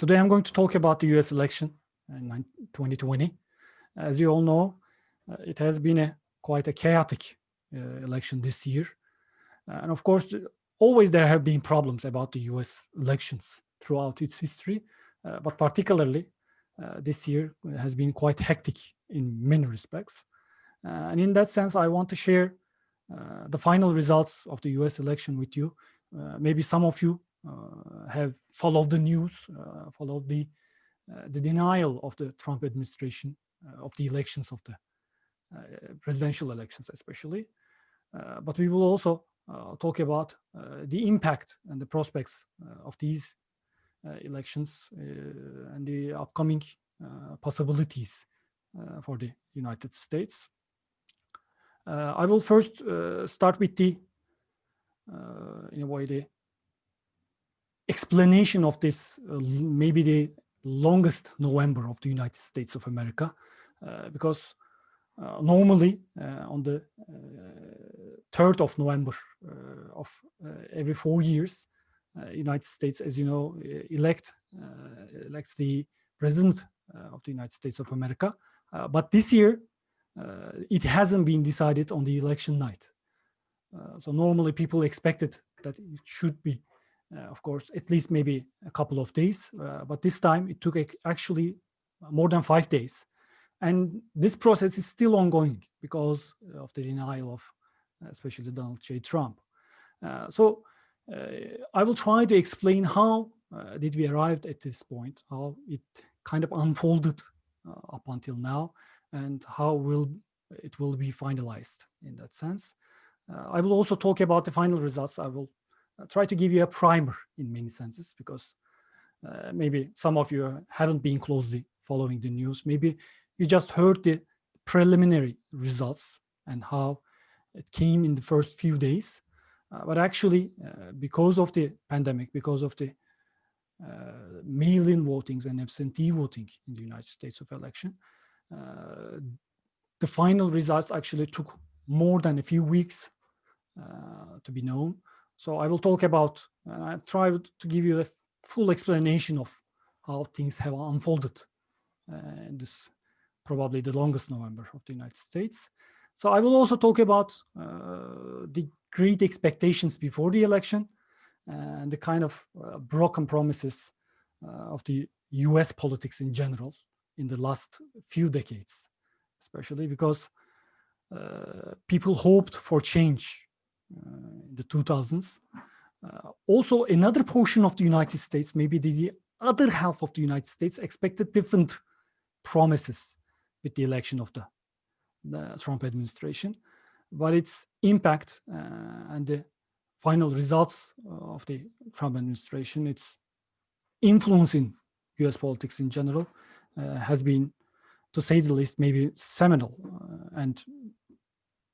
Today I'm going to talk about the US election in 2020. As you all know, it has been quite a chaotic election this year. And of course, always there have been problems about the US elections throughout its history, but particularly this year has been quite hectic in many respects. And in that sense, I want to share the final results of the US election with you. Maybe some of you have followed the news, followed the denial of the Trump administration of the elections of the presidential elections especially. But we will also talk about the impact and the prospects of these elections and the upcoming possibilities for the United States. I will first start with the, in a way, the explanation of this, maybe the longest November of the United States of America, because normally on the 3rd of November of every 4 years, United States, as you know, elects the president of the United States of America. But this year, it hasn't been decided on the election night. So normally people expected that it should be, of course, at least maybe a couple of days. But this time it took actually more than 5 days. And this process is still ongoing because of the denial of especially Donald J. Trump. So I will try to explain how did we arrive at this point, how it kind of unfolded up until now, and how it will be finalized in that sense. I will also talk about the final results. I will try to give you a primer in many senses, because maybe some of you haven't been closely following the news. Maybe you just heard the preliminary results and how it came in the first few days. But actually, because of the pandemic, because of the mail-in votings and absentee voting in the United States of election, the final results actually took more than a few weeks to be known. So I will talk about, and I try to give you a full explanation of how things have unfolded in this probably the longest November of the United States. So I will also talk about the great expectations before the election and the kind of broken promises of the US politics in general in the last few decades, especially because people hoped for change in the 2000s. Also, another portion of the United States, maybe the other half of the United States, expected different promises with the election of the Trump administration. But its impact and the final results of the Trump administration, its influence in US politics in general, has been, to say the least, maybe seminal. And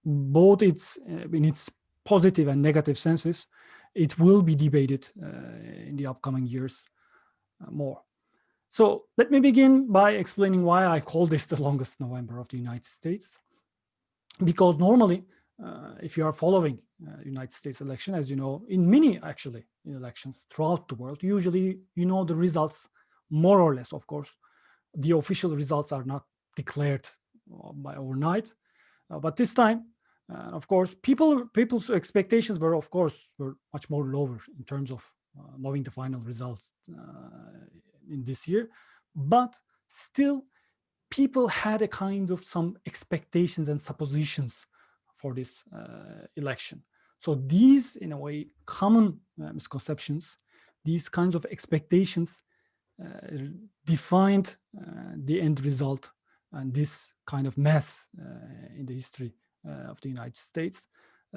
both in its positive and negative senses, it will be debated in the upcoming years more. So let me begin by explaining why I call this the longest November of the United States. Because normally, if you are following United States election, as you know, in many actually elections throughout the world, usually you know the results more or less. Of course, the official results are not declared by overnight, but this time, of course, people's expectations were much more lower in terms of knowing the final results in this year, but still people had a kind of some expectations and suppositions for this election. So these, in a way, common misconceptions, these kinds of expectations defined the end result and this kind of mess in the history of the United States.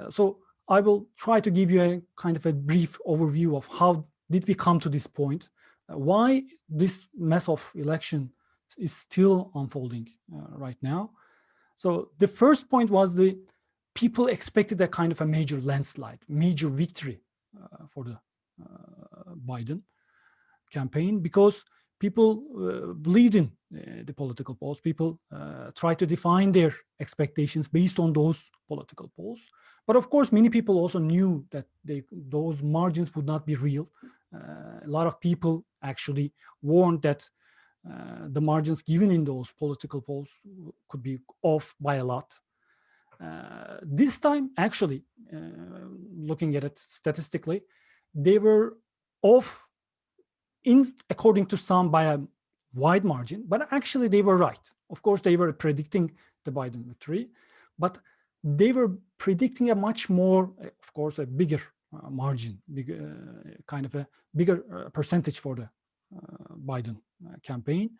So I will try to give you a kind of a brief overview of how did we come to this point, why this mess of election is still unfolding right now. So the first point was the people expected a kind of a major landslide, major victory for the Biden campaign, because people believed in the political polls. People tried to define their expectations based on those political polls. But of course, many people also knew that those margins would not be real. A lot of people actually warned that the margins given in those political polls could be off by a lot. This time, actually, looking at it statistically, they were off according to some by a wide margin, but actually they were right. Of course, they were predicting the Biden victory, but they were predicting a much more, of course, a bigger margin, kind of a bigger percentage for the Biden campaign.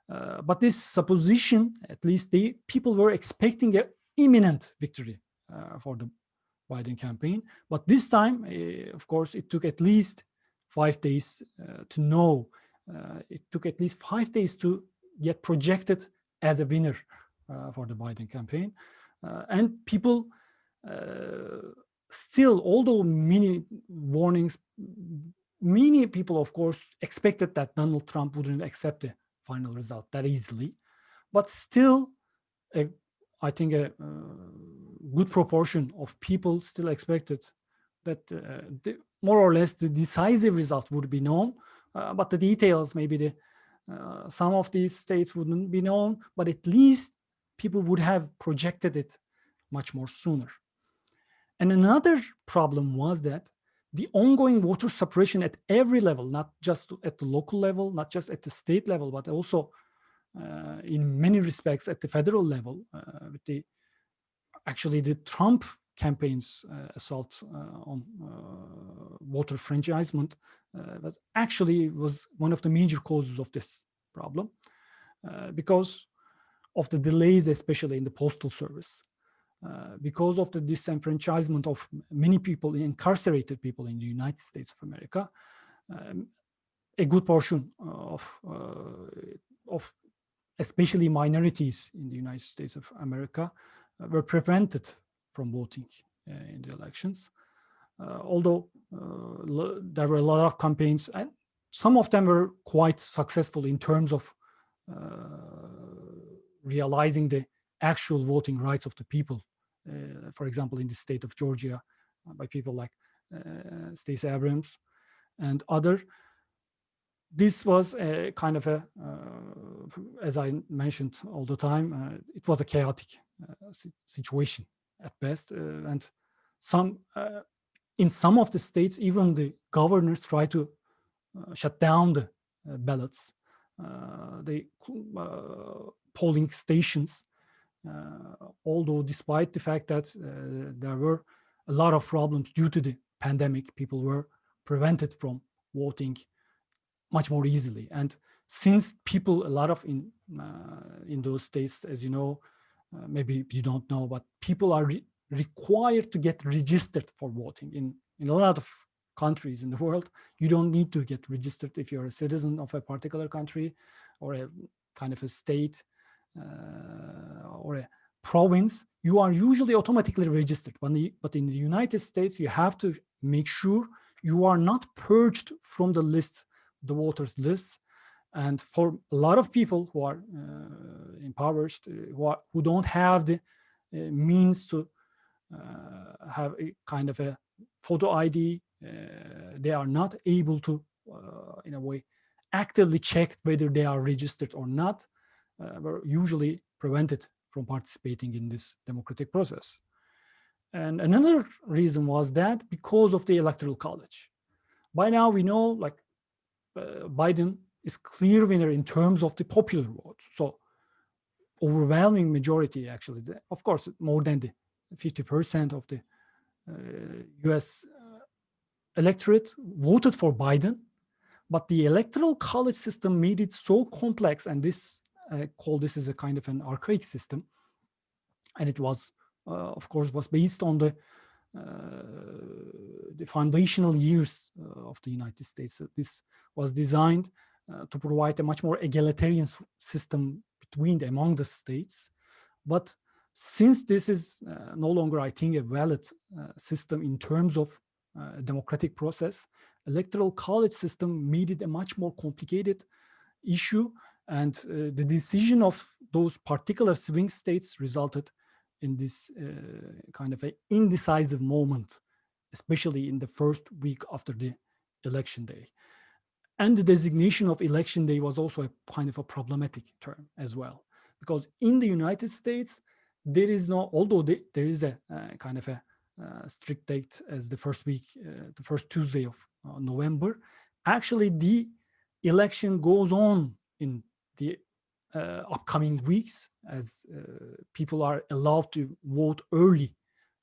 But this supposition, at least people were expecting an imminent victory for the Biden campaign. But this time, of course, it took at least 5 days to know. It took at least 5 days to get projected as a winner for the Biden campaign. And people still, although many warnings, many people, of course, expected that Donald Trump wouldn't accept the final result that easily. But still, I think a good proportion of people still expected that more or less the decisive result would be known, but the details, maybe some of these states wouldn't be known, but at least people would have projected it much more sooner. And another problem was that the ongoing voter suppression at every level, not just at the local level, not just at the state level, but also in many respects at the federal level, with the Trump campaign's assault on voter enfranchisement was one of the major causes of this problem, because of the delays, especially in the postal service, because of the disenfranchisement of many people, incarcerated people in the United States of America. A good portion of especially minorities in the United States of America were prevented from voting in the elections. Although there were a lot of campaigns, and some of them were quite successful in terms of realizing the actual voting rights of the people. For example, in the state of Georgia, by people like Stacey Abrams and other. This was a kind of a, as I mentioned all the time, it was a chaotic situation at best, and in some of the states, even the governors tried to shut down the ballots, the polling stations. Although despite the fact that there were a lot of problems due to the pandemic, people were prevented from voting much more easily. And since people, a lot of in those states, as you know, maybe you don't know, but people are required to get registered for voting. In a lot of countries in the world, you don't need to get registered if you're a citizen of a particular country or a kind of a state or a province. You are usually automatically registered. But in the United States, you have to make sure you are not purged from the list, the voters lists. And for a lot of people who are impoverished, who don't have the means to have a kind of a photo ID, they are not able to, in a way, actively check whether they are registered or not, were usually prevented from participating in this democratic process. And another reason was that because of the Electoral College. By now we know, like, Biden is clear winner in terms of the popular vote. So overwhelming majority, actually, of course, more than the 50% of the US electorate voted for Biden, but the Electoral College system made it so complex, and this call this is a kind of an archaic system, and it was, of course, was based on the foundational years of the United States. This was designed to provide a much more egalitarian system among the states. But since this is no longer, I think, a valid system in terms of democratic process, Electoral College system made it a much more complicated issue, and the decision of those particular swing states resulted in this kind of an indecisive moment, especially in the first week after the election day. And the designation of election day was also a kind of a problematic term as well, because in the United States, there is no, although there is a kind of a strict date as the first week, the first Tuesday of November, actually the election goes on in the upcoming weeks, as people are allowed to vote early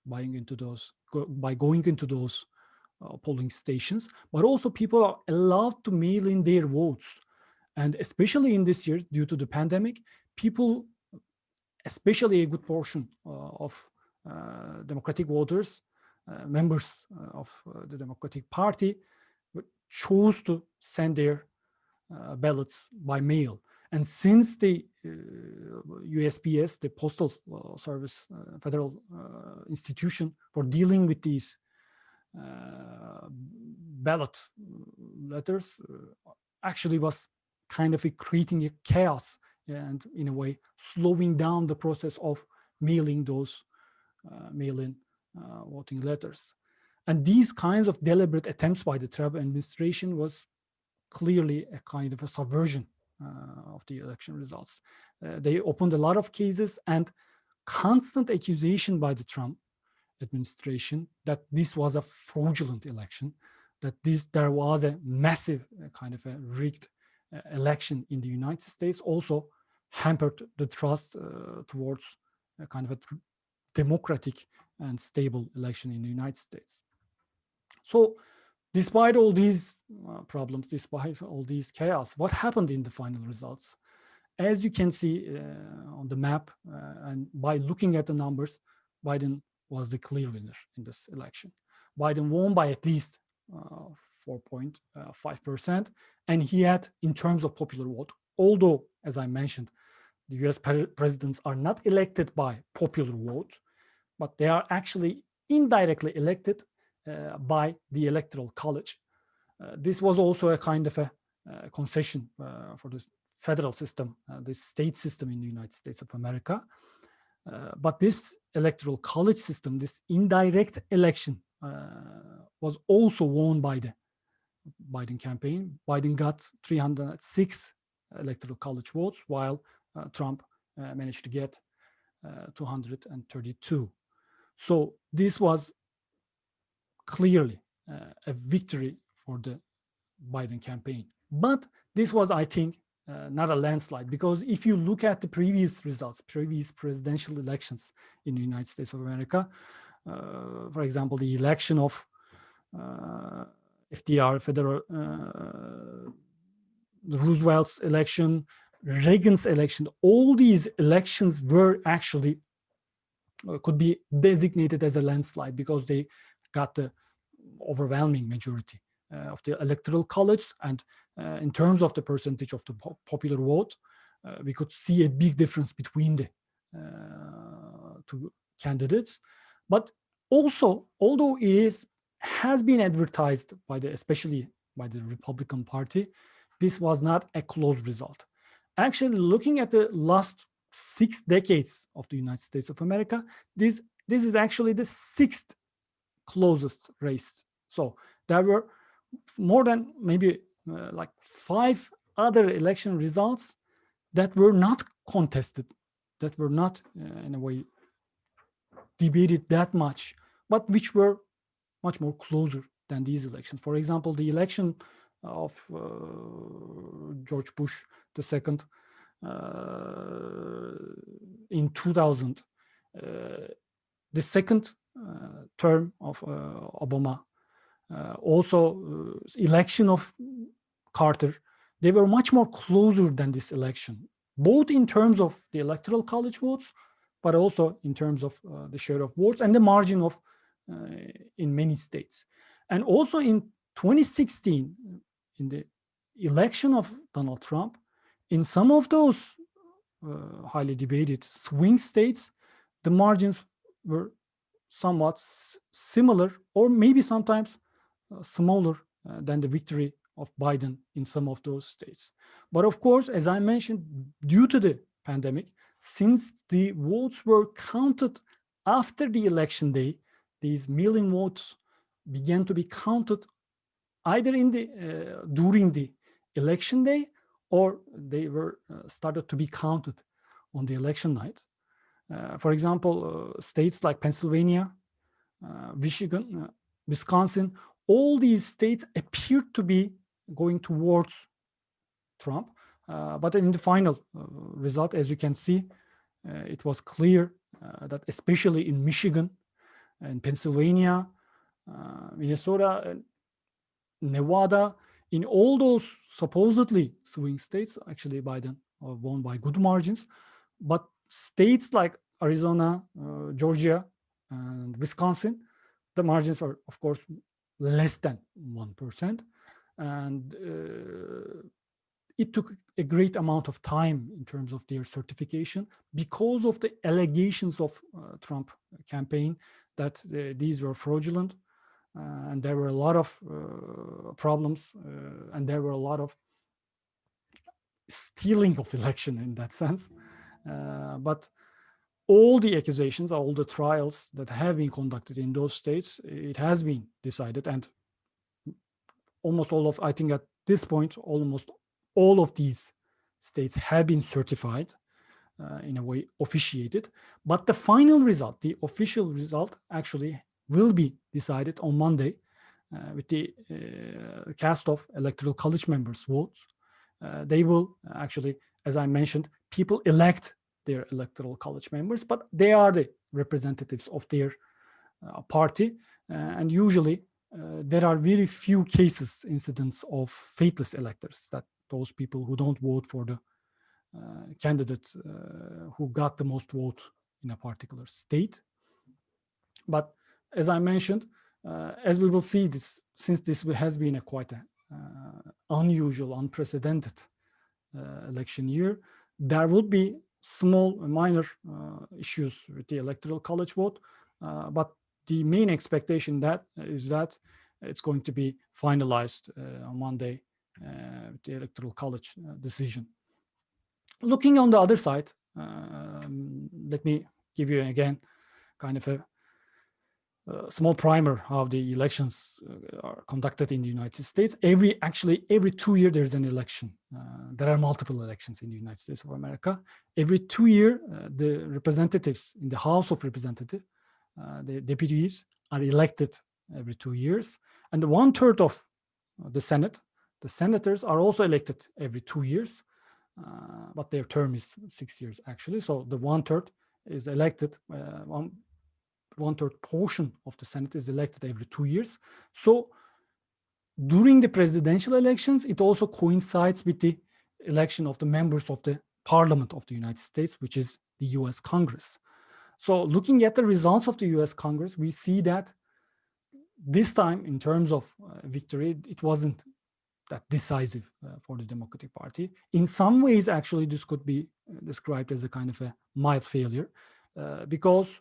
by going into those polling stations, but also people are allowed to mail in their votes. And especially in this year, due to the pandemic, people, especially a good portion of Democratic voters, members of the Democratic Party, chose to send their ballots by mail. And since the USPS, the Postal Service, federal institution for dealing with these ballot letters, actually was kind of creating a chaos and in a way slowing down the process of mailing those mail-in voting letters. And these kinds of deliberate attempts by the Trump administration was clearly a kind of a subversion of the election results. They opened a lot of cases, and constant accusation by the Trump administration that this was a fraudulent election, that there was a massive kind of a rigged election in the United States, also hampered the trust towards a kind of a democratic and stable election in the United States. So despite all these problems, despite all these chaos, what happened in the final results? As you can see on the map, and by looking at the numbers, Biden was the clear winner in this election. Biden won by at least 4.5%, and he had, in terms of popular vote, although, as I mentioned, the US presidents are not elected by popular vote, but they are actually indirectly elected by the Electoral College. This was also a kind of a concession for the federal system, the state system in the United States of America. But this Electoral College system, this indirect election, was also won by the Biden campaign. Biden got 306 Electoral College votes, while Trump managed to get 232. So this was clearly a victory for the Biden campaign. But this was, I think, not a landslide, because if you look at the previous results, previous presidential elections in the United States of America, for example, the election of FDR, Roosevelt's election, Reagan's election, all these elections were actually could be designated as a landslide because they got the overwhelming majority of the Electoral College. And in terms of the percentage of the popular vote, we could see a big difference between the two candidates. But also, although it has been advertised by especially by the Republican Party, this was not a close result. Actually, looking at the last 6 decades of the United States of America, this is actually the 6th closest race. So there were more than maybe like 5 other election results that were not contested, that were not in a way debated that much, but which were much more closer than these elections. For example, the election of George Bush II in 2000, the second term of Obama, also election of Carter, they were much more closer than this election, both in terms of the Electoral College votes, but also in terms of the share of votes and the margin of in many states. And also in 2016, in the election of Donald Trump, in some of those highly debated swing states, the margins were somewhat similar, or maybe sometimes smaller than the victory of Biden in some of those states. But of course, as I mentioned, due to the pandemic, since the votes were counted after the election day, these mail-in votes began to be counted either in the during the election day, or they were started to be counted on the election night. For example, states like Pennsylvania, Michigan, Wisconsin, all these states appeared to be going towards Trump. But in the final result, as you can see, it was clear that especially in Michigan and Pennsylvania, Minnesota, Nevada, in all those supposedly swing states, actually Biden won by good margins. But states like Arizona, Georgia, and Wisconsin, the margins are, of course, less than 1%. And it took a great amount of time in terms of their certification because of the allegations of Trump campaign that these were fraudulent. And there were a lot of problems, and there were a lot of stealing of election in that sense. But all the accusations, all the trials that have been conducted in those states, it has been decided, and almost all of, I think at this point, almost all of these states have been certified in a way, officiated. But the final result, the official result, actually will be decided on Monday with the cast of electoral college members' votes. They will actually, as I mentioned, people elect their electoral college members, but they are the representatives of their party. And usually there are very few cases, incidents of faithless electors, that those people who don't vote for the candidate who got the most vote in a particular state. But as I mentioned, as we will see, this, since this has been a quite unusual, unprecedented election year, there would be small, minor issues with the electoral college vote, but the main expectation is that it's going to be finalized on Monday with the electoral college decision. Looking on the other side, let me give you again kind of a small primer how the elections are conducted in the United States. Every 2 years there's an election. There are multiple elections in the United States of America. Every 2 years, the representatives in the House of Representatives, the deputies, are elected every 2 years, and 1/3 of the Senate, the senators, are also elected every 2 years. But their term is 6 years actually. So the 1/3 is elected, 1/3 portion of the Senate is elected every 2 years. So during the presidential elections, it also coincides with the election of the members of the Parliament of the United States, which is the US Congress. So looking at the results of the US Congress, we see that this time, in terms of victory, it wasn't that decisive for the Democratic Party. In some ways, actually, this could be described as a kind of a mild failure because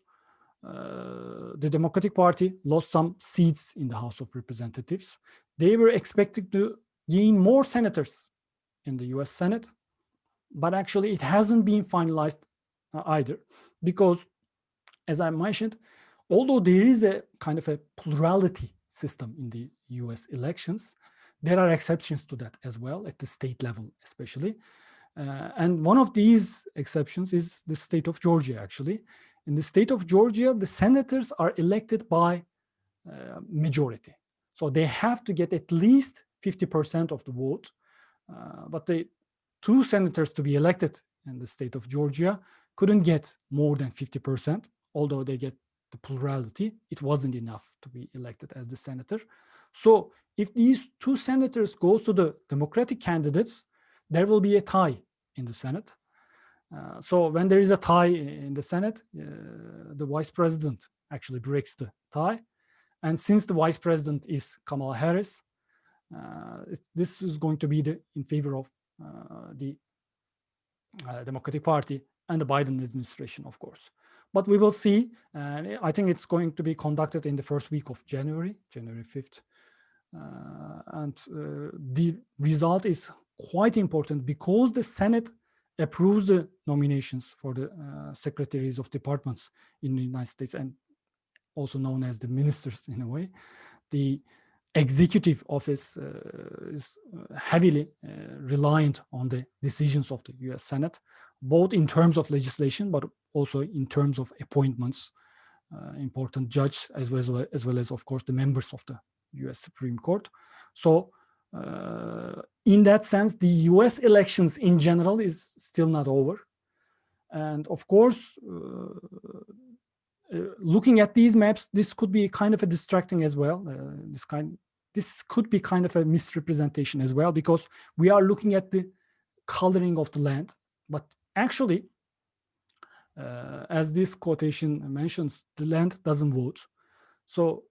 the Democratic Party lost some seats in the House of Representatives. They were expected to gain more senators in the US Senate, but actually it hasn't been finalized either, because, as I mentioned, although there is a kind of a plurality system in the US elections, there are exceptions to that as well at the state level, especially. And one of these exceptions is the state of Georgia, actually. In the state of Georgia, the senators are elected by majority. So they have to get at least 50% of the vote. But the 2 senators to be elected in the state of Georgia couldn't get more than 50%, although they get the plurality. It wasn't enough to be elected as the senator. So if these 2 senators goes to the Democratic candidates, there will be a tie in the Senate. So when there is a tie in the Senate, the vice president actually breaks the tie. And since the vice president is Kamala Harris, this is going to be in favor of the Democratic Party and the Biden administration, of course. But we will see. I think it's going to be conducted in the first week of January 5th. And the result is quite important because the Senate approves the nominations for the secretaries of departments in the United States, and also known as the ministers in a way. The executive office is heavily reliant on the decisions of the US Senate, both in terms of legislation, but also in terms of appointments, important judges, as well as, of course, the members of the US Supreme Court. So in that sense, the US elections in general is still not over. And of course, looking at these maps, this could be kind of a distracting as well. This could be kind of a misrepresentation as well, because we are looking at the coloring of the land. But actually, as this quotation mentions, the land doesn't vote. So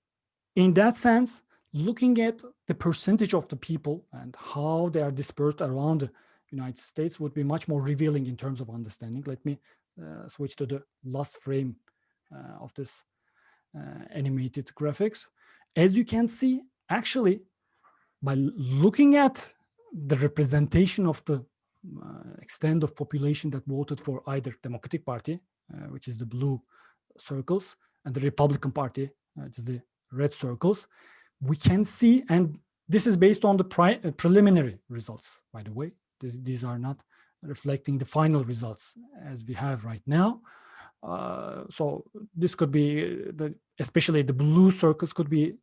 in that sense, looking at the percentage of the people and how they are dispersed around the United States would be much more revealing in terms of understanding. Let me switch to the last frame of this animated graphics. As you can see, actually, by looking at the representation of the extent of population that voted for either Democratic Party, which is the blue circles, and the Republican Party, which is the red circles, we can see, and this is based on the preliminary results, by the way. These are not reflecting the final results as we have right now. So this could be, especially the blue circles could be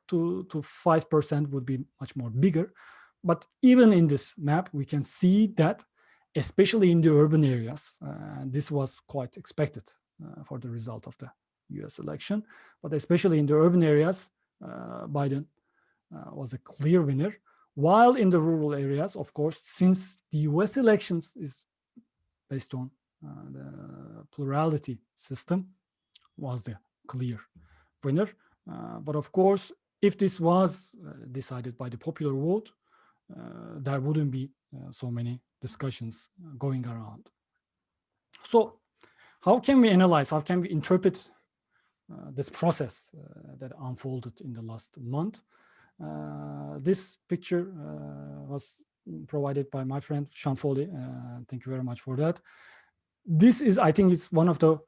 2 to 5% would be much more bigger. But even in this map, we can see that, especially in the urban areas, this was quite expected for the result of the US election. But especially in the urban areas, Biden was a clear winner. While in the rural areas, of course, since the US elections is based on the plurality system, was the clear winner. But of course, if this was decided by the popular vote, there wouldn't be so many discussions going around. So how can we analyze, how can we interpret this process that unfolded in the last month? This picture was provided by my friend Sean Foley. Thank you very much for that. This is, I think, it's one of the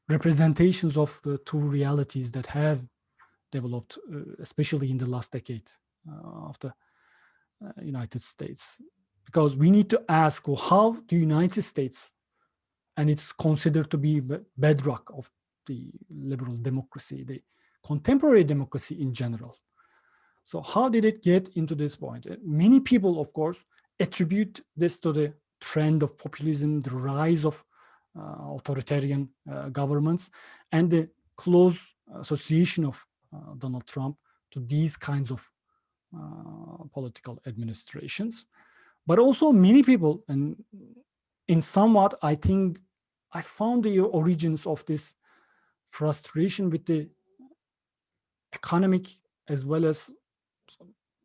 representations of the two realities that have developed, especially in the last decade of the United States. Because we need to ask, well, how the United States, and it's considered to be bedrock of the liberal democracy, the contemporary democracy in general. So how did it get into this point? Many people, of course, attribute this to the trend of populism, the rise of authoritarian governments, and the close association of Donald Trump to these kinds of political administrations. But also many people, and in somewhat, I think, I found the origins of this frustration with the economic as well as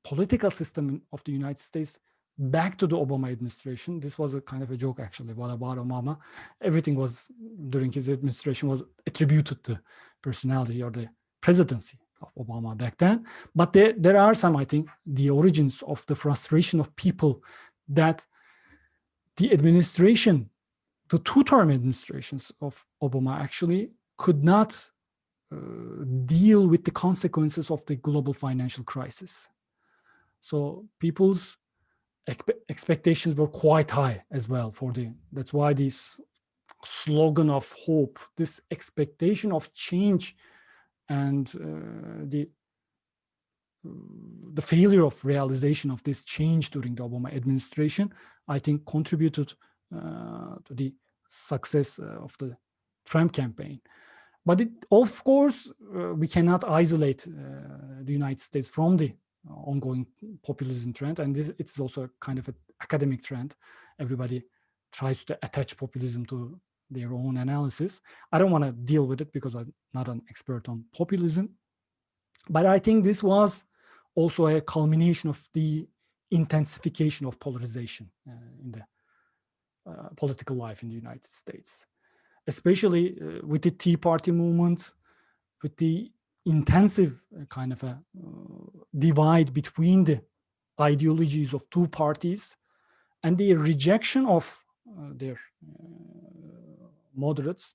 political system of the United States back to the Obama administration. This was a kind of a joke, actually. What about Obama? Everything was during his administration was attributed to personality or the presidency of Obama back then. But there are some, I think, the origins of the frustration of people that the administration, the two-term administrations of Obama actually could not deal with the consequences of the global financial crisis. So people's expectations were quite high as well that's why this slogan of hope, this expectation of change, and the failure of realization of this change during the Obama administration, I think, contributed to the success of the Trump campaign. But of course, we cannot isolate the United States from the ongoing populism trend, and it's also a kind of an academic trend. Everybody tries to attach populism to their own analysis. I don't want to deal with it because I'm not an expert on populism, but I think this was also a culmination of the intensification of polarization in the political life in the United States, especially with the Tea Party movement, with the intensive kind of a divide between the ideologies of two parties, and the rejection of their moderates,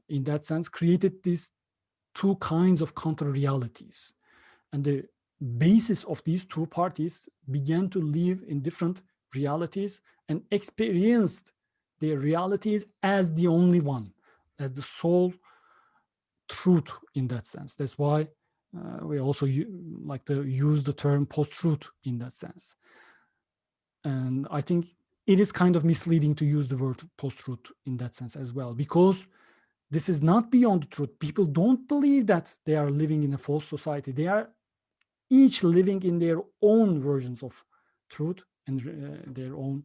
in that sense, created these two kinds of counter realities. And the basis of these two parties began to live in different realities and experienced their realities as the only one, as the sole truth in that sense. That's why we also like to use the term post-truth in that sense. And I think it is kind of misleading to use the word post-truth in that sense as well, because this is not beyond the truth. People don't believe that they are living in a false society. They are each living in their own versions of truth and their own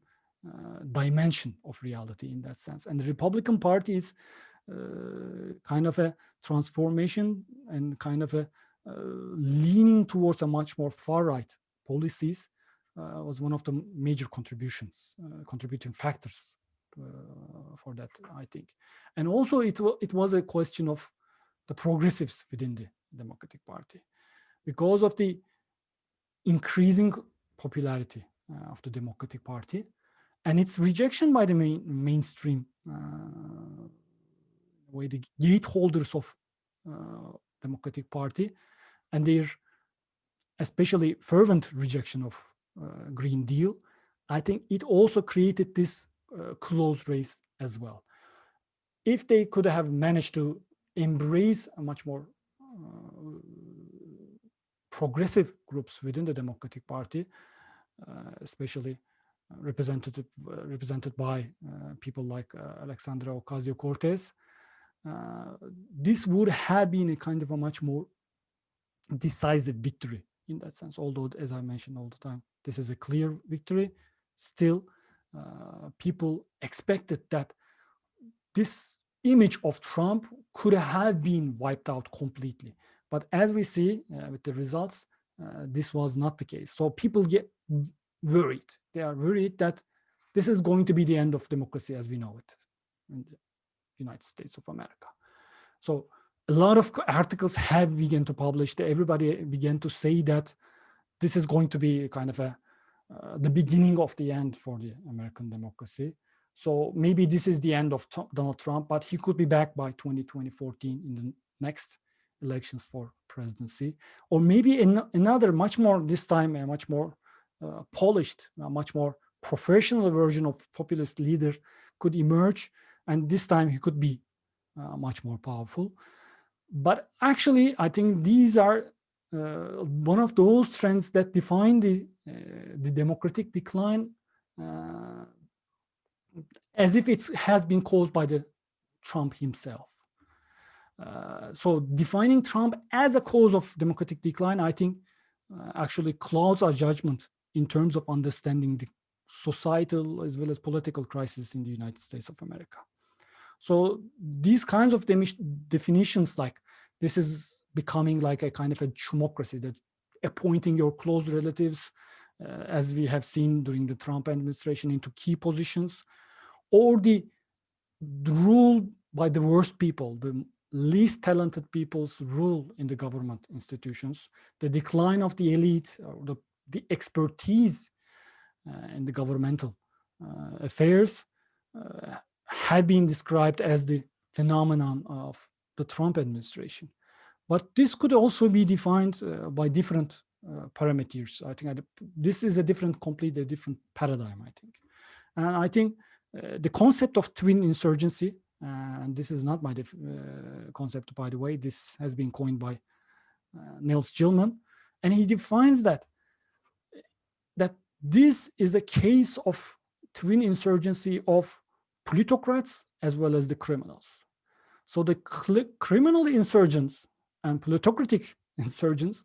dimension of reality in that sense. And the Republican Party is kind of a transformation and kind of a leaning towards a much more far-right policies was one of the major contributing factors for that, I think. And also it was a question of the progressives within the Democratic Party, because of the increasing popularity of the Democratic Party and its rejection by the mainstream way, the gateholders of Democratic Party, and their especially fervent rejection of Green Deal. I think it also created this close race as well. If they could have managed to embrace a much more progressive groups within the Democratic Party, especially represented by people like Alexandria Ocasio-Cortez, this would have been a kind of a much more decisive victory in that sense. Although, as I mentioned all the time, this is a clear victory, still people expected that this image of Trump could have been wiped out completely. But as we see with the results, this was not the case. So people get worried. They are worried that this is going to be the end of democracy as we know it in the United States of America. So a lot of articles have begun to publish. Everybody began to say that this is going to be kind of the beginning of the end for the American democracy. So maybe this is the end of Donald Trump, but he could be back by 2014 in the next elections for presidency. Or maybe another much more, this time a much more polished, a much more professional version of populist leader could emerge. And this time he could be much more powerful. But actually, I think these are one of those trends that define the democratic decline as if it has been caused by the Trump himself. So defining Trump as a cause of democratic decline, I think actually clouds our judgment in terms of understanding the societal as well as political crisis in the United States of America. So these kinds of definitions, like this is becoming like a kind of a democracy, that appointing your close relatives, as we have seen during the Trump administration, into key positions, or the rule by the worst people, the least talented people's rule in the government institutions, the decline of the elite, or the expertise in the governmental affairs have been described as the phenomenon of the Trump administration. But this could also be defined by different parameters. I think this is a completely different paradigm, I think. And I think the concept of twin insurgency, and this is not my concept, by the way, this has been coined by Nils Gilman, and he defines that this is a case of twin insurgency of plutocrats as well as the criminals. So the criminal insurgents and plutocratic insurgents,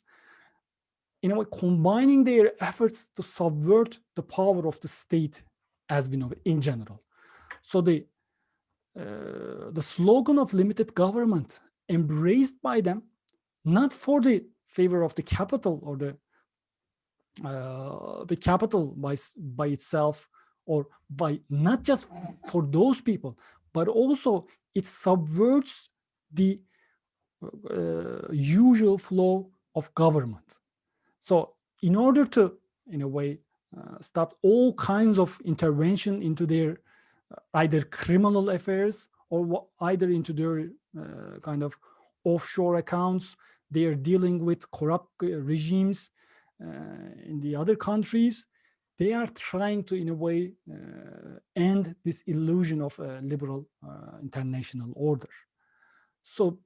in a way, combining their efforts to subvert the power of the state as we know it in general. So the slogan of limited government embraced by them, not for the favor of the capital or the capital by itself, or by not just for those people, but also it subverts the usual flow of government. So in order to, in a way, stop all kinds of intervention into their either criminal affairs or either into their kind of offshore accounts, they are dealing with corrupt regimes, in the other countries, they are trying to, in a way, end this illusion of a liberal international order. So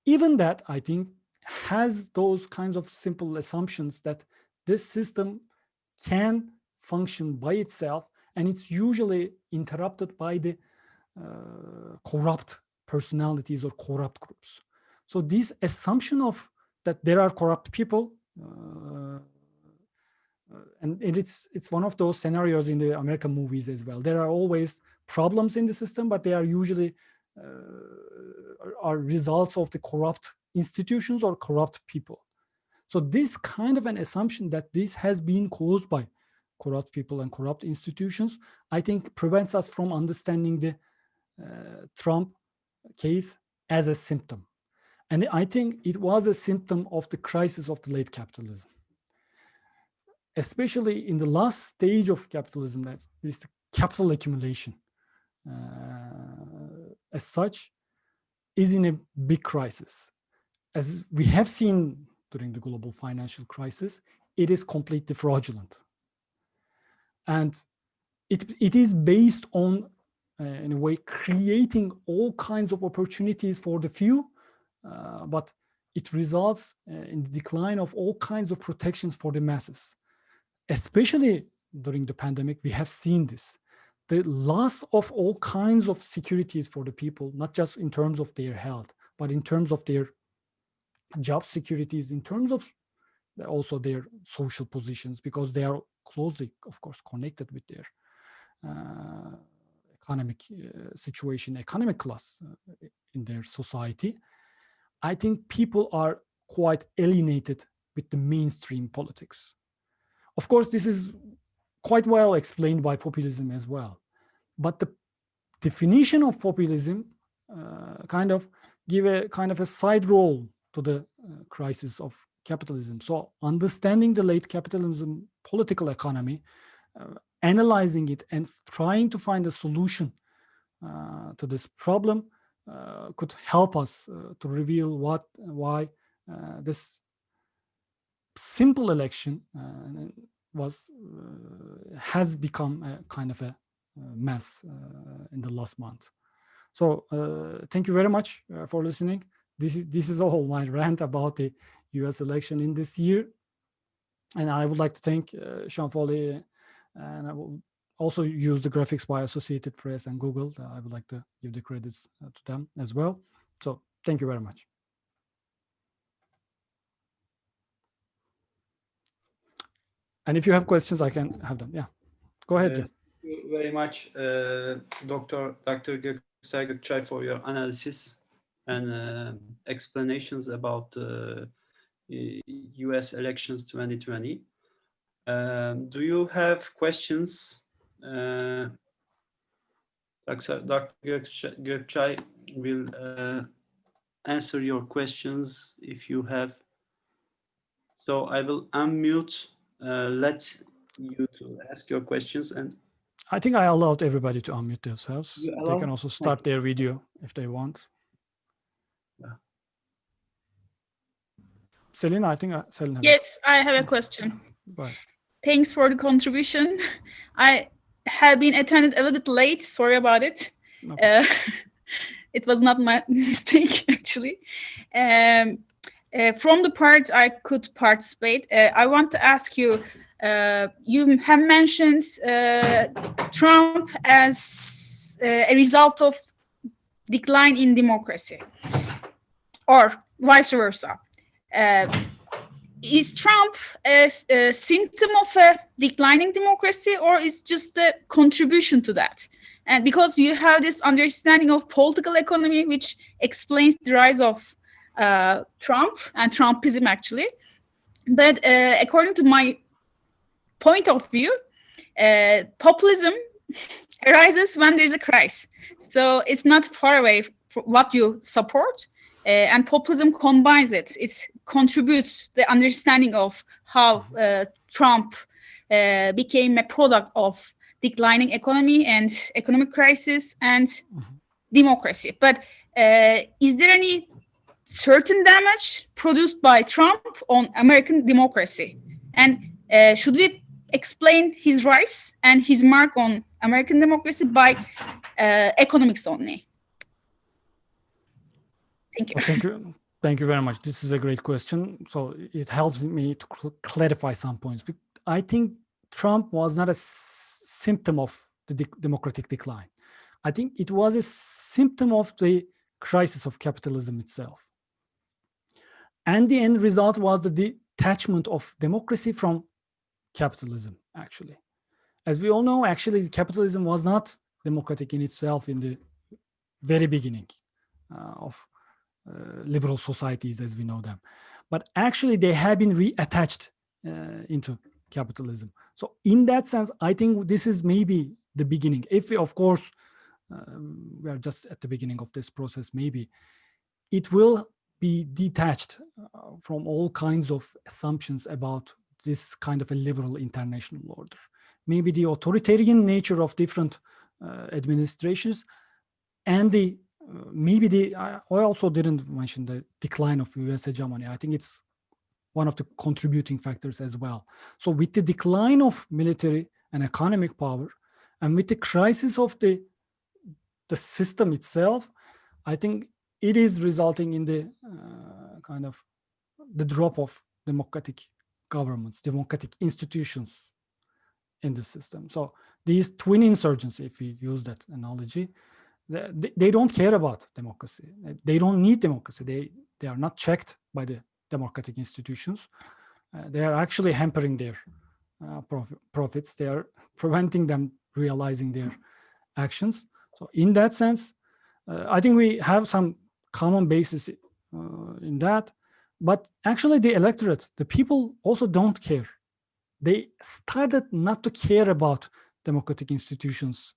even that, I think, has those kinds of simple assumptions that this system can function by itself, and it's usually interrupted by the corrupt personalities or corrupt groups. So this assumption of that there are corrupt people, and it's one of those scenarios in the American movies as well. There are always problems in the system, but they are usually are results of the corrupt institutions or corrupt people. So this kind of an assumption that this has been caused by corrupt people and corrupt institutions, I think prevents us from understanding the Trump case as a symptom. And I think it was a symptom of the crisis of the late capitalism. Especially in the last stage of capitalism, that's this capital accumulation as such is in a big crisis. As we have seen during the global financial crisis, it is completely fraudulent. And it is based on, in a way, creating all kinds of opportunities for the few, but it results in the decline of all kinds of protections for the masses. Especially during the pandemic, we have seen this. The loss of all kinds of securities for the people, not just in terms of their health, but in terms of their job securities, in terms of also their social positions, because they are closely, of course, connected with their economic situation, economic class in their society. I think people are quite alienated with the mainstream politics. Of course, this is quite well explained by populism as well. But the definition of populism kind of give a kind of a side role to the crisis of capitalism. So understanding the late capitalism political economy, analyzing it and trying to find a solution to this problem could help us to reveal why this simple election has become a kind of a mess in the last month. So thank you very much for listening. This is all my rant about the U.S. election in this year, and I would like to thank Sean Foley, and I will also use the graphics by Associated Press and Google. I would like to give the credits to them as well. So thank you very much. And if you have questions, I can have them. Yeah, go ahead, Jim. Thank you very much, Dr. Göksel Gökçay, for your analysis and explanations about U.S. elections 2020. Do you have questions? Dr. Gökçay will answer your questions if you have. So I will unmute. Let you to ask your questions, and I think I allowed everybody to unmute themselves. They can also start their video if they want. Yeah. Selina, I think Selina. Yes, I have a question. Go ahead. Thanks for the contribution. I have been attended a little bit late. Sorry about it. No. It was not my mistake, actually. From the part I could participate, I want to ask you, you have mentioned Trump as a result of decline in democracy, or vice versa. Is Trump a symptom of a declining democracy, or is just a contribution to that? And because you have this understanding of political economy, which explains the rise of Trump and Trumpism, actually. But according to my point of view, populism arises when there's a crisis. So it's not far away from what you support, and populism combines it. It contributes the understanding of how Trump became a product of declining economy and economic crisis and democracy. But is there any certain damage produced by Trump on American democracy? And should we explain his rise and his mark on American democracy by economics only? Thank you. Well, thank you. Thank you very much. This is a great question. So it helps me to clarify some points. I think Trump was not a symptom of the democratic decline. I think it was a symptom of the crisis of capitalism itself. And the end result was the detachment of democracy from capitalism, actually. As we all know, actually, capitalism was not democratic in itself in the very beginning of liberal societies as we know them. But actually, they have been reattached into capitalism. So in that sense, I think this is maybe the beginning. If we, of course, we are just at the beginning of this process, maybe it will be detached from all kinds of assumptions about this kind of a liberal international order. Maybe the authoritarian nature of different administrations and the I also didn't mention the decline of US hegemony. I think it's one of the contributing factors as well. So with the decline of military and economic power, and with the crisis of the system itself, I think it is resulting in the kind of the drop of democratic governments, democratic institutions in the system. So these twin insurgency, if we use that analogy, they don't care about democracy. They don't need democracy. They are not checked by the democratic institutions. They are actually hampering their profits. They are preventing them realizing their actions. So in that sense, I think we have some common basis in that. But actually the electorate, the people also don't care. They started not to care about democratic institutions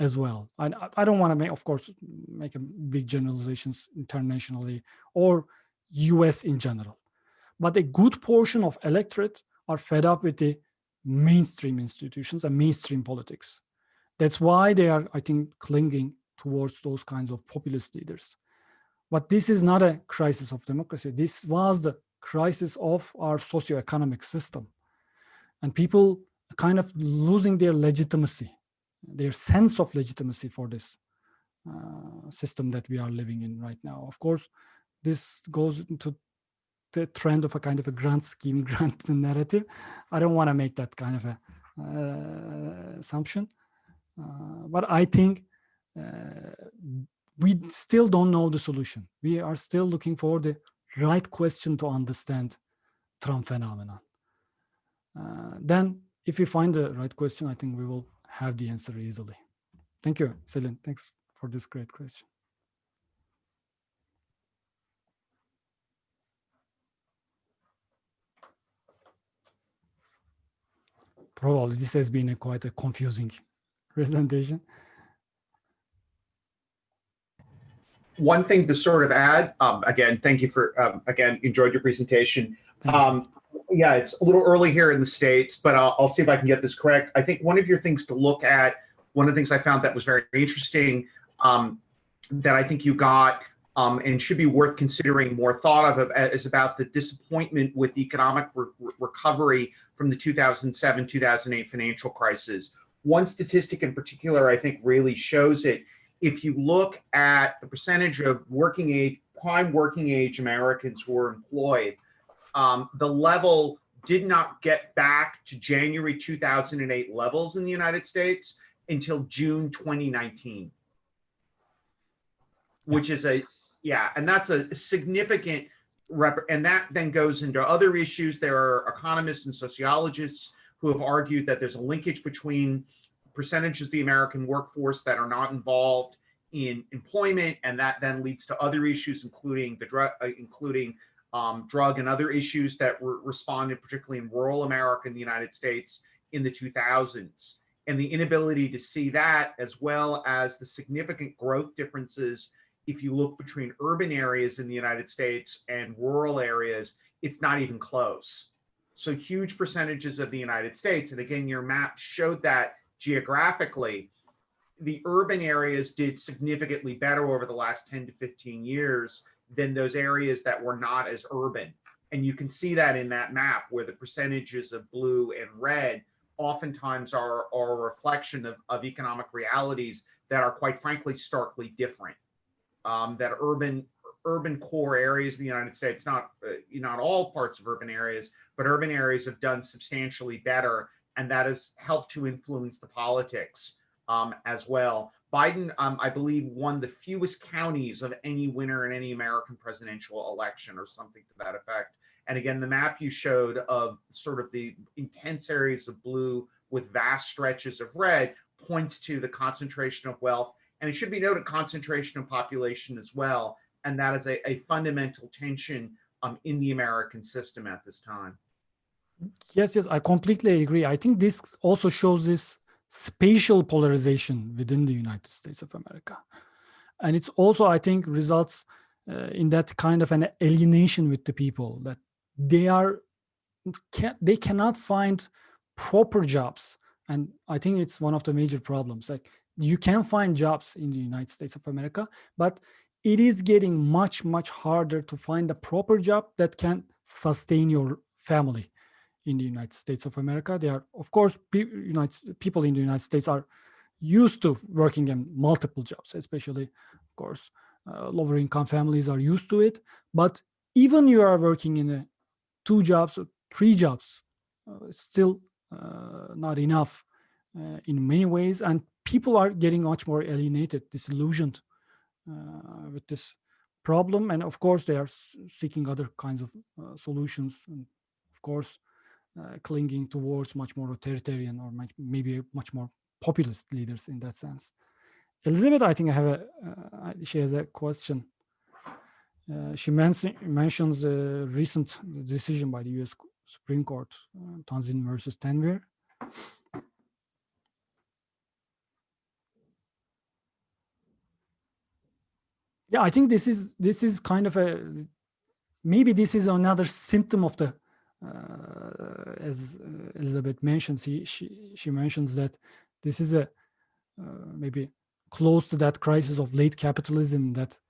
as well. I don't want to make, of course, make a big generalizations internationally or US in general. But a good portion of electorate are fed up with the mainstream institutions and mainstream politics. That's why they are, I think, clinging towards those kinds of populist leaders. But this is not a crisis of democracy. This was the crisis of our socioeconomic system. And people kind of losing their legitimacy, their sense of legitimacy for this system that we are living in right now. Of course, this goes into the trend of a kind of a grand scheme, grand narrative. I don't want to make that kind of a assumption. But I think we still don't know the solution. We are still looking for the right question to understand Trump phenomenon. Then if we find the right question, I think we will have the answer easily. Thank you, Selin. Thanks for this great question. Probably this has been quite a confusing presentation. One thing to sort of add, again, thank you for, again, enjoyed your presentation. Yeah, it's a little early here in the States, but I'll see if I can get this correct. I think one of your things to look at, one of the things I found that was very interesting that I think you got and should be worth considering more thought of is about the disappointment with economic recovery from the 2007-2008 financial crisis. One statistic in particular, I think, really shows it. If you look at the percentage of prime working age Americans who are employed, the level did not get back to January 2008 levels in the United States until June 2019, which is and that's a significant, and that then goes into other issues. There are economists and sociologists who have argued that there's a linkage between percentages of the American workforce that are not involved in employment, and that then leads to other issues, including drug and other issues that were responded, particularly in rural America in the United States in the 2000s. And the inability to see that, as well as the significant growth differences, if you look between urban areas in the United States and rural areas, it's not even close. So huge percentages of the United States, and again, your map showed that geographically, the urban areas did significantly better over the last 10 to 15 years than those areas that were not as urban. And you can see that in that map where the percentages of blue and red oftentimes are a reflection of economic realities that are, quite frankly, starkly different. That urban core areas in the United States, not all parts of urban areas, but urban areas have done substantially better, and that has helped to influence the politics as well. Biden, I believe, won the fewest counties of any winner in any American presidential election, or something to that effect. And again, the map you showed of sort of the intense areas of blue with vast stretches of red points to the concentration of wealth. And it should be noted, concentration of population as well. And that is a fundamental tension in the American system at this time. Yes, I completely agree. I think this also shows this spatial polarization within the United States of America. And it's also, I think, results in that kind of an alienation with the people, that they cannot find proper jobs. And I think it's one of the major problems. Like, you can find jobs in the United States of America, but it is getting much, much harder to find a proper job that can sustain your family in the United States of America. They are, of course, people in the United States are used to working in multiple jobs, especially, of course, lower income families are used to it. But even you are working in 2 jobs or 3 jobs, still not enough in many ways. And people are getting much more alienated, disillusioned with this problem. And of course, they are seeking other kinds of solutions. And of course, clinging towards much more authoritarian or maybe much more populist leaders in that sense. Elizabeth, I think she has a question. She mentions a recent decision by the U.S. Supreme Court, Tanzin versus Tanvir. Yeah, I think this is kind of maybe this is another symptom of the, as Elizabeth mentions, she mentions that this is a maybe close to that crisis of late capitalism, that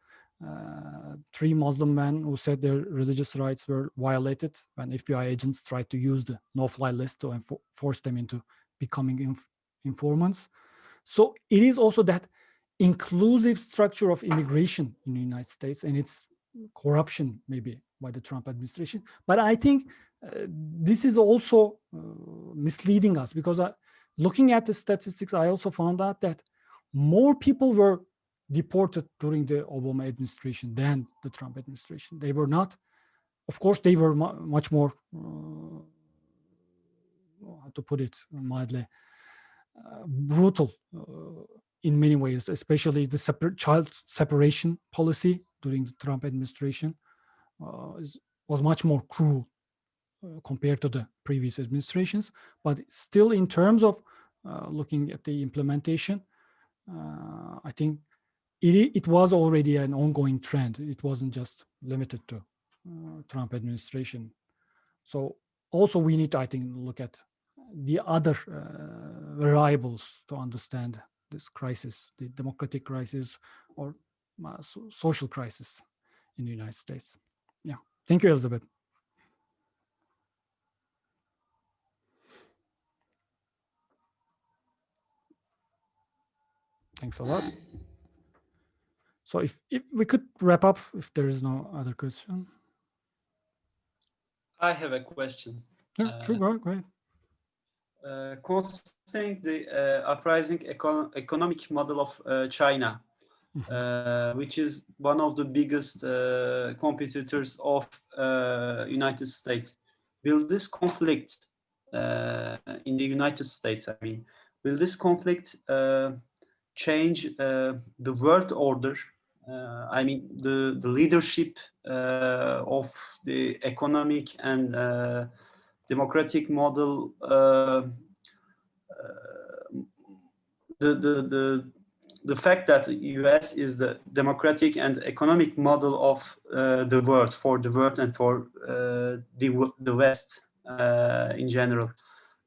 3 Muslim men who said their religious rights were violated when FBI agents tried to use the no-fly list to force them into becoming informants. So it is also that inclusive structure of immigration in the United States and its corruption maybe by the Trump administration. But I think this is also misleading us, because looking at the statistics, I also found out that more people were deported during the Obama administration than the Trump administration. They were not, of course, they were much more, how to put it mildly, brutal in many ways, especially the child separation policy during the Trump administration was much more cruel compared to the previous administrations. But still, in terms of looking at the implementation, I think it was already an ongoing trend. It wasn't just limited to Trump administration. So also we need to, I think, look at the other variables to understand this crisis, the democratic crisis or social crisis in the United States. Yeah, thank you, Elizabeth. Thanks a lot. So if we could wrap up, if there is no other question. I have a question. Yeah, sure, go ahead. Concerning the uprising economic model of China, which is one of the biggest competitors of United States. Will this conflict in the United States, I mean, will this conflict change the world order? I mean, the leadership of the economic and democratic model, the fact that the US is the democratic and economic model of the world, for the world and for the West in general.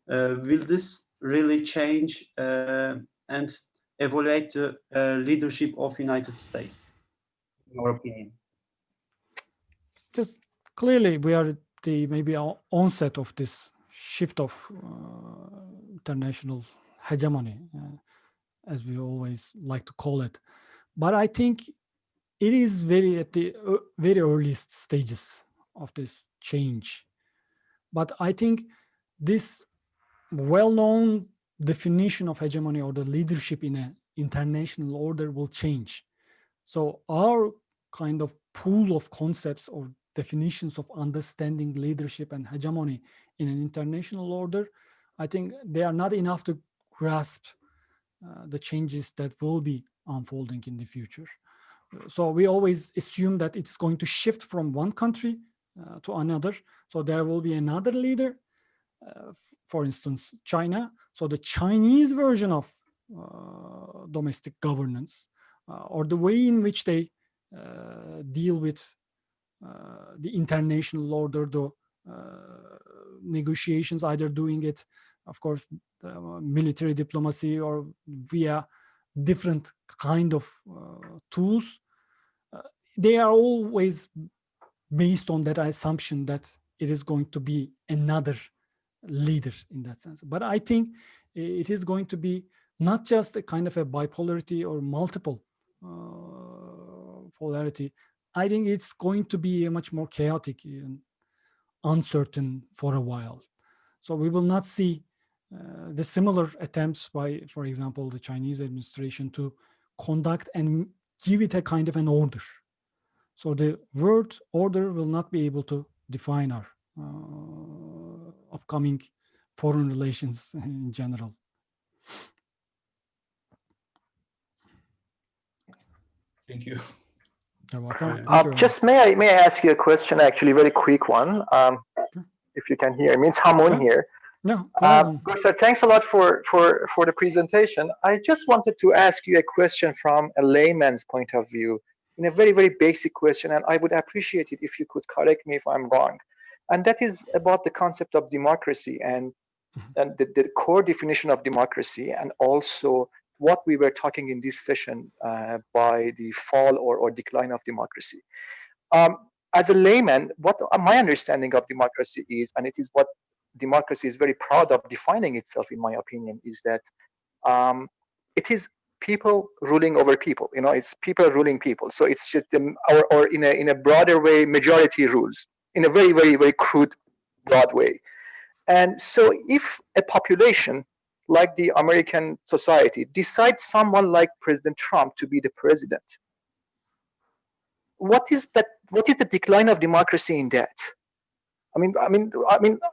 Will this really change and evaluate the leadership of United States, in your opinion? Just clearly, we are the maybe onset of this shift of international hegemony, as we always like to call it. But I think it is very at the very earliest stages of this change. But I think this well-known definition of hegemony or the leadership in an international order will change. So our kind of pool of concepts or definitions of understanding leadership and hegemony in an international order, I think they are not enough to grasp the changes that will be unfolding in the future. So we always assume that it's going to shift from one country to another. So there will be another leader, for instance, China. So the Chinese version of domestic governance or the way in which they deal with the international order, the negotiations, either doing it, of course, military diplomacy or via different kind of tools, they are always based on that assumption that it is going to be another leader in that sense. But I think it is going to be not just a kind of a bipolarity or multiple polarity. I think it's going to be a much more chaotic and uncertain for a while. So we will not see the similar attempts by, for example, the Chinese administration to conduct and give it a kind of an order. So the word order will not be able to define our upcoming foreign relations in general. Thank you. You're welcome. Thank you Just may I ask you a question, actually, very quick one, if you can hear me. It's Hamun here. No. So thanks a lot for the presentation. I just wanted to ask you a question from a layman's point of view, in a very, very basic question, and I would appreciate it if you could correct me if I'm wrong. And that is about the concept of democracy and the core definition of democracy, and also what we were talking in this session by the fall or decline of democracy. As a layman, what my understanding of democracy is, and it is what democracy is very proud of defining itself, in my opinion, is that it is people ruling over people. You know, it's people ruling people. So it's just or in a broader way, majority rules in a very, very, very crude, broad way. And so if a population like the American society decides someone like President Trump to be the president, what is that? What is the decline of democracy in that? I mean,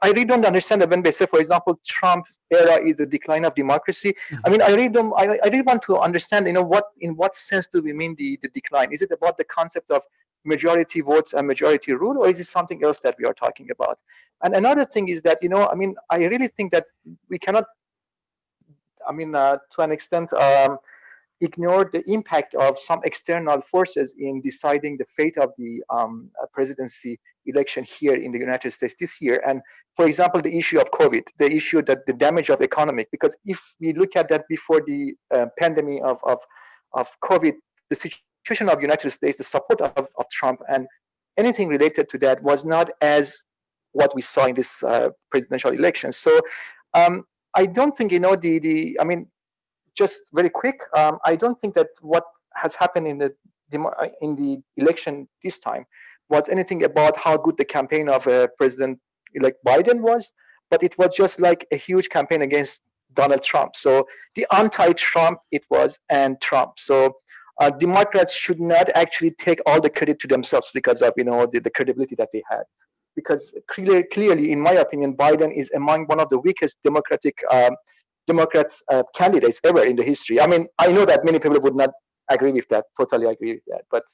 I really don't understand that when they say, for example, Trump's era is the decline of democracy. I mean, I really want to understand, you know, in what sense do we mean the decline? Is it about the concept of majority votes and majority rule, or is it something else that we are talking about? And another thing is that, you know, I mean, I really think that we cannot, I mean, to an extent, ignore the impact of some external forces in deciding the fate of the presidency election here in the United States this year. And for example, the issue of COVID, the issue that the damage of economic, because if we look at that before the pandemic of COVID, the situation of United States, the support of Trump and anything related to that was not as what we saw in this presidential election. So I don't think, you know, I mean, just very quick, I don't think that what has happened in the election this time was anything about how good the campaign of President-elect Biden was, but it was just like a huge campaign against Donald Trump. So the anti-Trump it was, and Trump. So Democrats should not actually take all the credit to themselves because of, you know, the credibility that they had. Because clearly, in my opinion, Biden is among one of the weakest Democrats candidates ever in the history. I mean, I know that many people would not agree with that, totally agree with that, but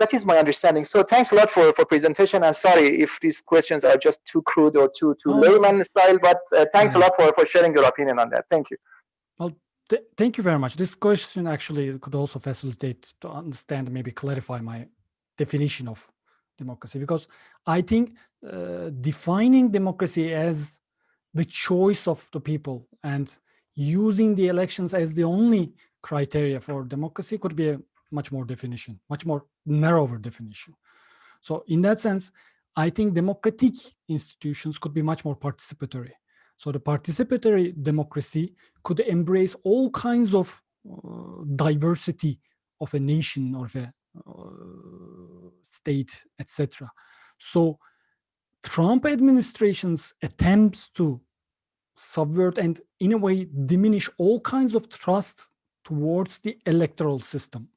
that is my understanding. So thanks a lot for presentation, and sorry if these questions are just too crude or too layman style, but thanks a lot for sharing your opinion on that. Thank you. Well, thank you very much. This question actually could also facilitate to understand, maybe clarify my definition of democracy, because I think defining democracy as the choice of the people and using the elections as the only criteria for democracy could be a much more narrower definition. So in that sense, I think democratic institutions could be much more participatory. So the participatory democracy could embrace all kinds of diversity of a nation or of a state, etc. So Trump administration's attempts to subvert and in a way diminish all kinds of trust towards the electoral system,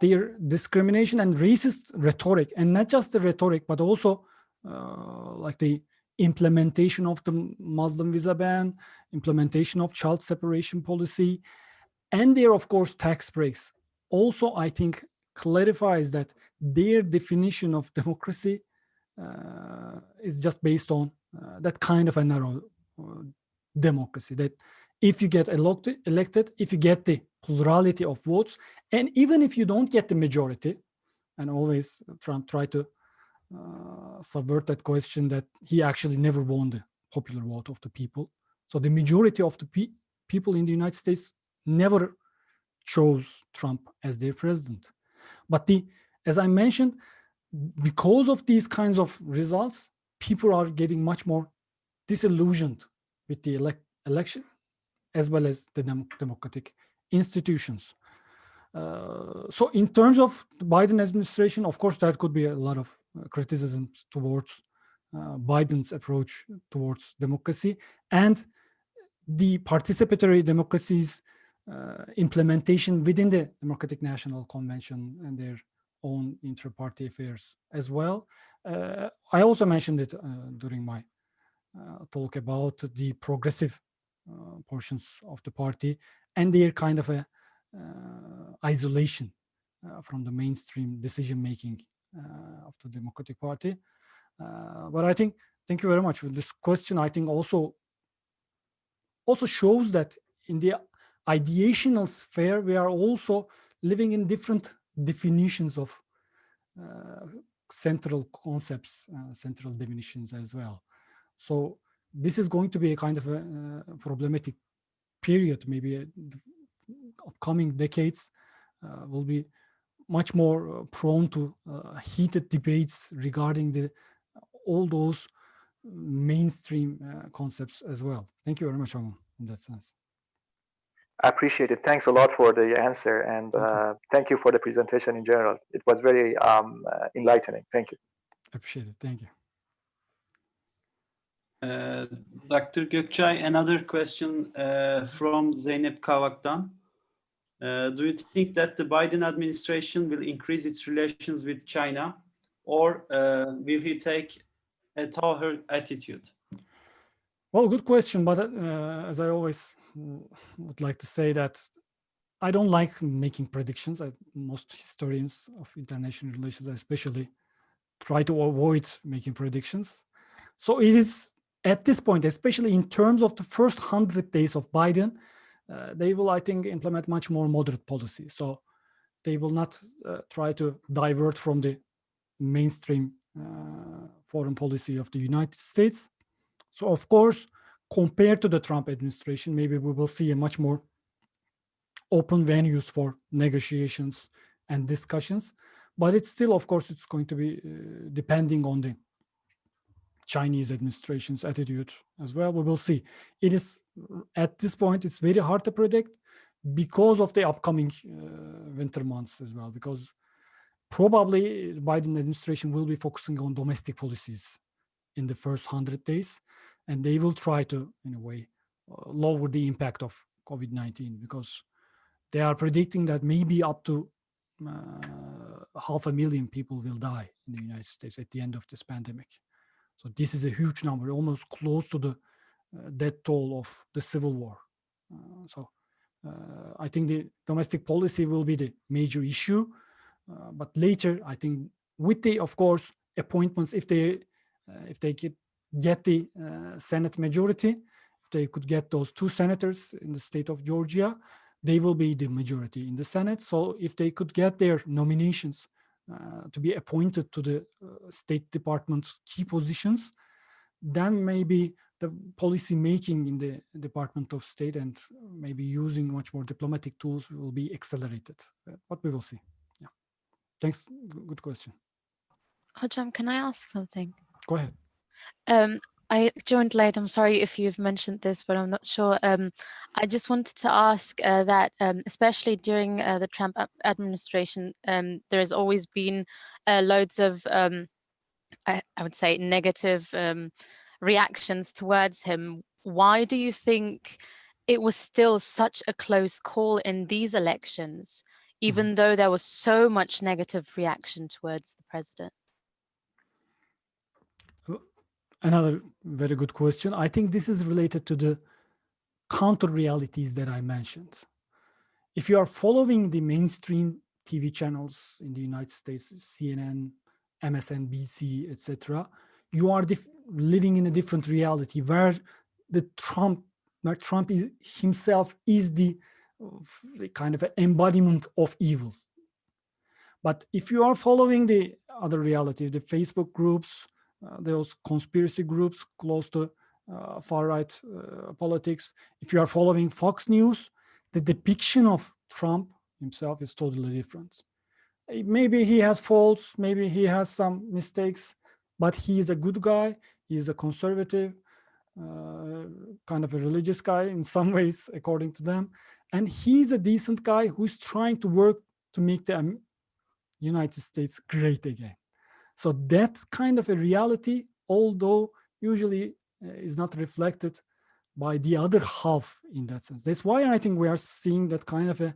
their discrimination and racist rhetoric, and not just the rhetoric, but also like the implementation of the Muslim visa ban, implementation of child separation policy, and their, of course, tax breaks. Also, I think clarifies that their definition of democracy is just based on that kind of a narrow democracy, that if you get elected, if you get the plurality of votes, and even if you don't get the majority, and always Trump tried to subvert that question that he actually never won the popular vote of the people. So the majority of the people in the United States never chose Trump as their president. But as I mentioned, because of these kinds of results, people are getting much more disillusioned with the election as well as the democratic institutions. So in terms of the Biden administration, of course, there could be a lot of criticisms towards Biden's approach towards democracy and the participatory democracy's implementation within the Democratic National Convention and their own inter-party affairs as well. I also mentioned it during my talk about the progressive portions of the party and their kind of a isolation from the mainstream decision-making of the Democratic Party. But I think, thank you very much for this question. I think also shows that in the ideational sphere, we are also living in different definitions of central concepts, central definitions as well. So this is going to be a kind of a problematic period. Maybe the upcoming decades will be much more prone to heated debates regarding all those mainstream concepts as well. Thank you very much, Amon, in that sense. I appreciate it. Thanks a lot for the answer, and thank you for the presentation in general. It was very enlightening. Thank you. Appreciate it. Thank you. Dr. Gökçay, another question from Zeynep Kavak'tan. Do you think that the Biden administration will increase its relations with China, or will he take a tougher attitude? Well, good question, but as I always would like to say that I don't like making predictions. Most historians of international relations especially try to avoid making predictions. So it is at this point, especially in terms of the first 100 days of Biden, they will, I think, implement much more moderate policy. So they will not try to divert from the mainstream foreign policy of the United States. So of course, compared to the Trump administration, maybe we will see a much more open venues for negotiations and discussions. But it's still, of course, it's going to be depending on the Chinese administration's attitude as well. We will see. It is, at this point, it's very hard to predict because of the upcoming winter months as well, because probably the Biden administration will be focusing on domestic policies in the first 100 days, and they will try to, in a way, lower the impact of COVID-19, because they are predicting that maybe up to 500,000 people will die in the United States at the end of this pandemic. So this is a huge number, almost close to the death toll of the Civil War. So I think the domestic policy will be the major issue. But later, I think with the, of course, appointments, if they could get the Senate majority, if they could get those 2 senators in the state of Georgia, they will be the majority in the Senate. So if they could get their nominations to be appointed to the State Department's key positions, then maybe the policy making in the Department of State and maybe using much more diplomatic tools will be accelerated. But we will see. Yeah. Thanks. Good question. Hojam, can I ask something? Go ahead. I joined late. I'm sorry if you've mentioned this, but I'm not sure. I just wanted to ask that, especially during the Trump administration, there has always been loads of, I would say, negative reactions towards him. Why do you think it was still such a close call in these elections, even though there was so much negative reaction towards the president? Another very good question. I think this is related to the counter realities that I mentioned. If you are following the mainstream TV channels in the United States, CNN, MSNBC, etc., you are living in a different reality where Trump is himself is the kind of embodiment of evil. But if you are following the other reality, the Facebook groups, those conspiracy groups close to far-right politics, if you are following Fox News, the depiction of Trump himself is totally different. Maybe he has faults, maybe he has some mistakes, but he is a good guy. He is a conservative, kind of a religious guy in some ways, according to them. And he's a decent guy who's trying to work to make the United States great again. So that kind of a reality, although usually is not reflected by the other half in that sense. That's why I think we are seeing that kind of a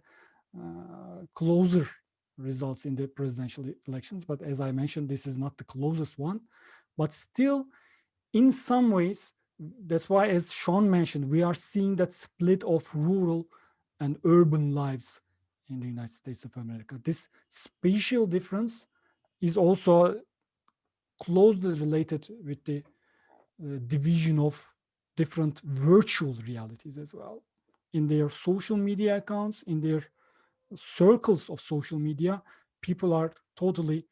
closer results in the presidential elections. But as I mentioned, this is not the closest one. But still, in some ways, that's why, as Sean mentioned, we are seeing that split of rural and urban lives in the United States of America. This spatial difference is also closely related with the division of different virtual realities as well. In their social media accounts, in their circles of social media, people are totally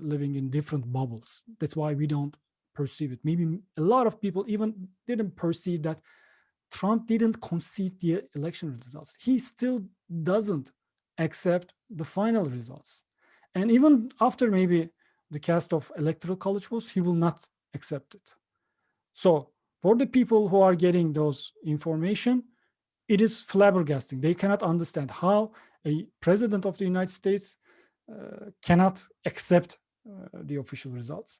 living in different bubbles. That's why we don't perceive it. Maybe a lot of people even didn't perceive that Trump didn't concede the election results. He still doesn't accept the final results. And even after maybe the cast of electoral college votes, he will not accept it. So for the people who are getting those information, it is flabbergasting. They cannot understand how a president of the United States cannot accept the official results.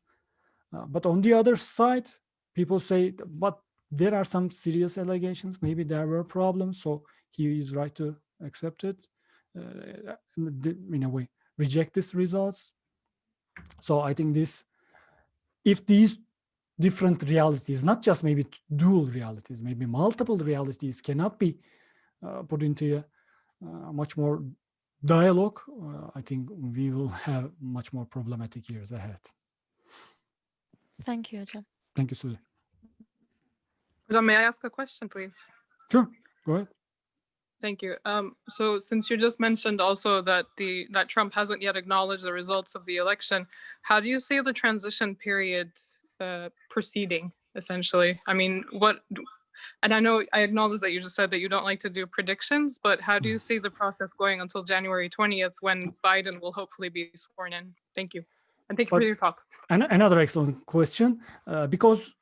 But on the other side, people say, but there are some serious allegations. Maybe there were problems, so he is right to accept it. In a way, reject these results. So I think if these different realities, not just maybe dual realities, maybe multiple realities cannot be put into a much more dialogue, I think we will have much more problematic years ahead. Thank you, Hojam. Thank you, Sule. May I ask a question, please? Sure, go ahead. Thank you. So since you just mentioned also that that Trump hasn't yet acknowledged the results of the election, how do you see the transition period proceeding, essentially? I mean, and I acknowledge that you just said that you don't like to do predictions, but how do you see the process going until January 20th when Biden will hopefully be sworn in? Thank you. And thank you for your talk. Another excellent question, because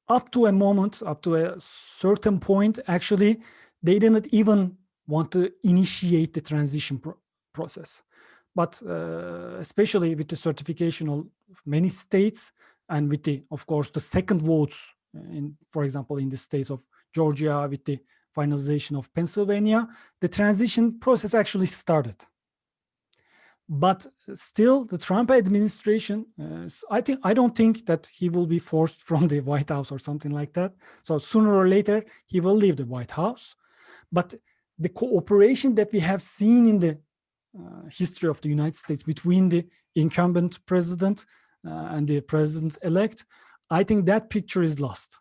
up to a certain point, actually, they didn't even want to initiate the transition process. But especially with the certification of many states and with of course, the second votes, for example, in the states of Georgia, with the finalization of Pennsylvania, the transition process actually started. But still, the Trump administration, I don't think that he will be forced from the White House or something like that. So sooner or later, he will leave the White House. But the cooperation that we have seen in the history of the United States between the incumbent president and the president-elect, I think that picture is lost.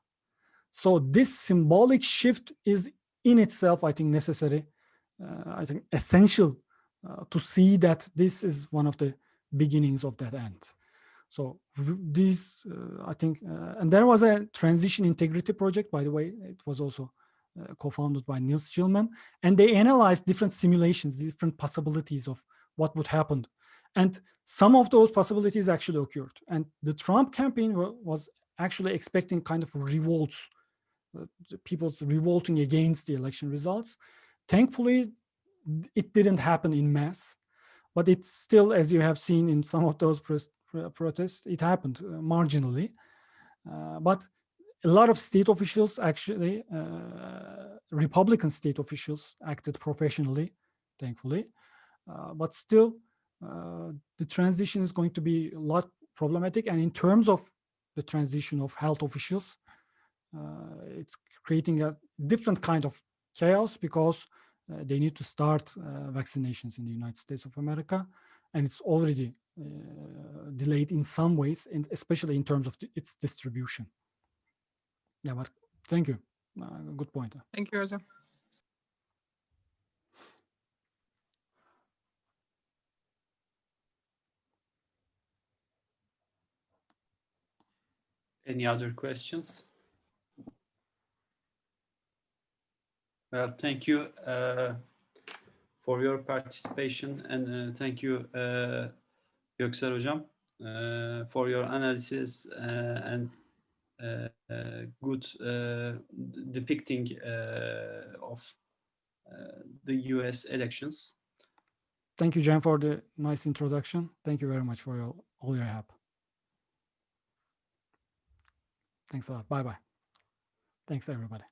So this symbolic shift is in itself, I think, necessary, I think essential to see that this is one of the beginnings of that end. So these, I think, and there was a transition integrity project, by the way. It was also co-founded by Niels Schillman, and they analyzed different simulations, different possibilities of what would happen. And some of those possibilities actually occurred. And the Trump campaign was actually expecting kind of revolts, people's revolting against the election results. Thankfully, it didn't happen in mass, but it's still, as you have seen in some of those protests, it happened marginally. But a lot of state officials, actually, Republican state officials, acted professionally, thankfully. But still, the transition is going to be a lot problematic. And in terms of the transition of health officials, it's creating a different kind of chaos because they need to start vaccinations in the United States of America. And it's already delayed in some ways, and especially in terms of its distribution. Yeah, but thank you. Good point. Thank you, Hocam. Any other questions? Well, thank you for your participation, and thank you, Göksel Hocam, for your analysis and good depicting of the US elections. Thank you, Jan, for the nice introduction. Thank you very much for all your help. Thanks a lot. Bye-bye. Thanks, everybody.